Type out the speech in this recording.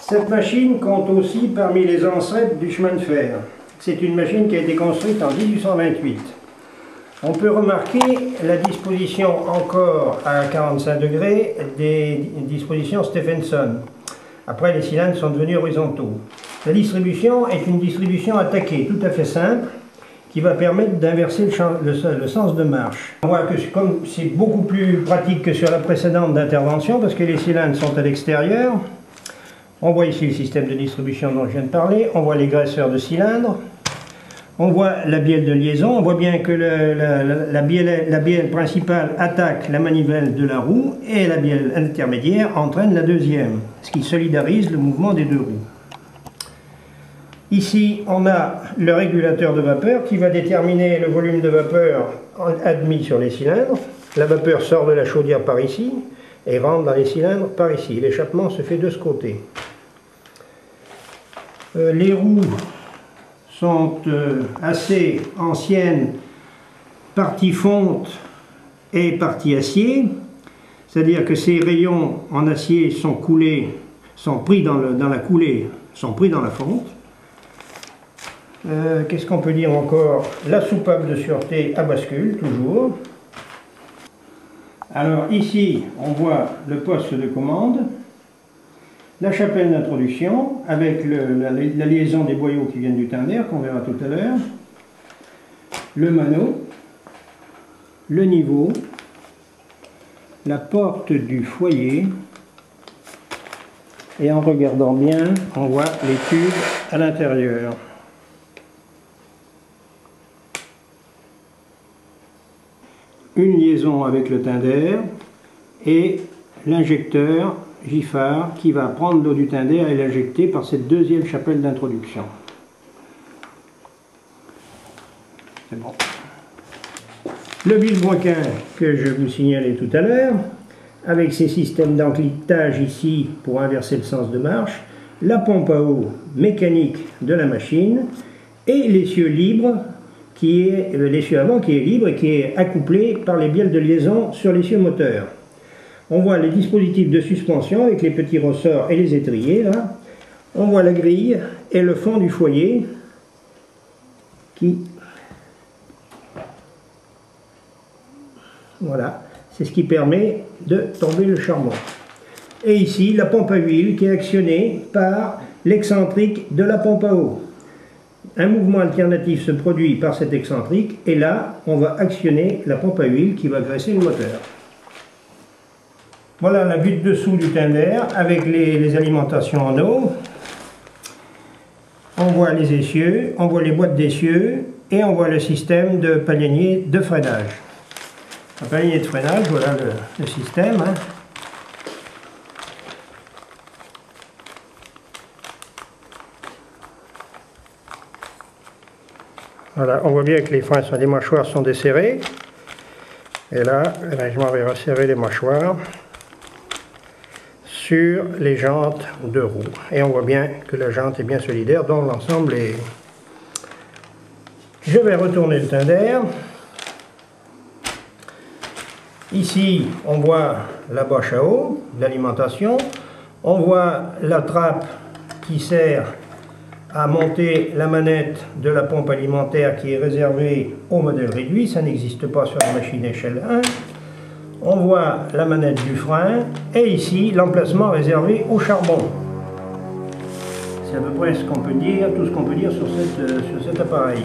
Cette machine compte aussi parmi les ancêtres du chemin de fer. C'est une machine qui a été construite en 1828. On peut remarquer la disposition encore à 45 degrés des dispositions Stephenson. Après, les cylindres sont devenus horizontaux. La distribution est une distribution attaquée, tout à fait simple, qui va permettre d'inverser le sens de marche. On voit que comme c'est beaucoup plus pratique que sur la précédente d'intervention, parce que les cylindres sont à l'extérieur, on voit ici le système de distribution dont je viens de parler, on voit les graisseurs de cylindres, on voit la bielle de liaison, on voit bien que la bielle principale attaque la manivelle de la roue et la bielle intermédiaire entraîne la deuxième, ce qui solidarise le mouvement des deux roues. Ici, on a le régulateur de vapeur qui va déterminer le volume de vapeur admis sur les cylindres. La vapeur sort de la chaudière par ici et rentre dans les cylindres par ici. L'échappement se fait de ce côté. Les roues sont assez anciennes, partie fonte et partie acier. C'est-à-dire que ces rayons en acier sont pris dans la coulée, sont pris dans la fonte. Qu'est-ce qu'on peut dire encore? La soupape de sûreté à bascule, toujours. Alors ici, on voit le poste de commande, la chapelle d'introduction, avec la liaison des boyaux qui viennent du Tinder, qu'on verra tout à l'heure, le mano, le niveau, la porte du foyer, et en regardant bien, on voit les tubes à l'intérieur. Une liaison avec le Tinder et l'injecteur Giffard qui va prendre l'eau du Tinder et l'injecter par cette deuxième chapelle d'introduction. C'est bon. Le vilebrequin que je vous signalais tout à l'heure, avec ses systèmes d'encliquetage ici pour inverser le sens de marche, la pompe à eau mécanique de la machine et l'essieu libre l'essieu avant qui est libre et qui est accouplé par les bielles de liaison sur l'essieu moteur. On voit les dispositifs de suspension avec les petits ressorts et les étriers là. On voit la grille et le fond du foyer qui... Voilà, c'est ce qui permet de tomber le charbon. Et ici, la pompe à huile qui est actionnée par l'excentrique de la pompe à eau. Un mouvement alternatif se produit par cette excentrique et là, on va actionner la pompe à huile qui va graisser le moteur. Voilà la vue de dessous du Tinder avec les alimentations en eau. On voit les essieux, on voit les boîtes d'essieux et on voit le système de palinier de freinage. Un palinier de freinage, voilà le système. Voilà, on voit bien que les mâchoires sont desserrées. Et là, je m'en vais resserrer les mâchoires sur les jantes de roue. Et on voit bien que la jante est bien solidaire, donc l'ensemble est... Je vais retourner le Tinder. Ici, on voit la bâche à eau, l'alimentation. On voit la trappe qui sert à monter la manette de la pompe alimentaire qui est réservée au modèle réduit, ça n'existe pas sur la machine échelle 1. On voit la manette du frein et ici l'emplacement réservé au charbon. C'est à peu près ce qu'on peut dire, tout ce qu'on peut dire sur cet appareil.